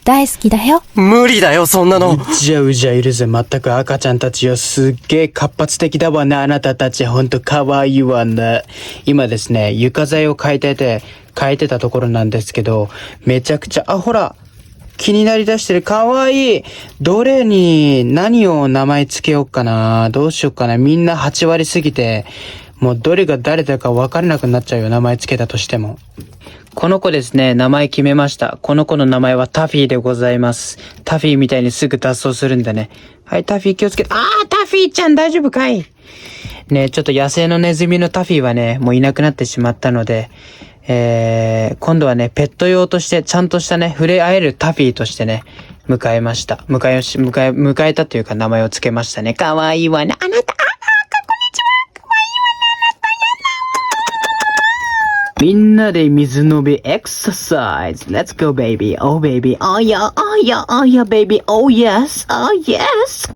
大好きだよ。無理だよ、そんなの。うじゃうじゃいるぜ、まったく赤ちゃんたちよ。すっげえ活発的だわな、あなたたち。ほんと可愛いわな。今ですね、床材を変えてたところなんですけど、めちゃくちゃ、ほら、気になりだしてる。可愛い。どれに何を名前つけようかな。どうしようかな。みんな8割すぎて、もうどれが誰だか分からなくなっちゃうよ、名前つけたとしても。この子ですね、名前決めました。この子の名前はタフィーでございます。タフィーみたいにすぐ脱走するんだね。はい、タフィー気をつけて。タフィーちゃん大丈夫かい？ね、ちょっと野生のネズミのタフィーはね、もういなくなってしまったので、今度はね、ペット用としてちゃんとしたね、触れ合えるタフィーとしてね、迎えたというか名前をつけましたね。かわいいわね。あなた、みんなで水飲みエクササイズ。Let's go, baby. Oh, baby. Oh, yeah. Oh, yeah. Oh, yeah, baby. Oh, yes. Oh, yes.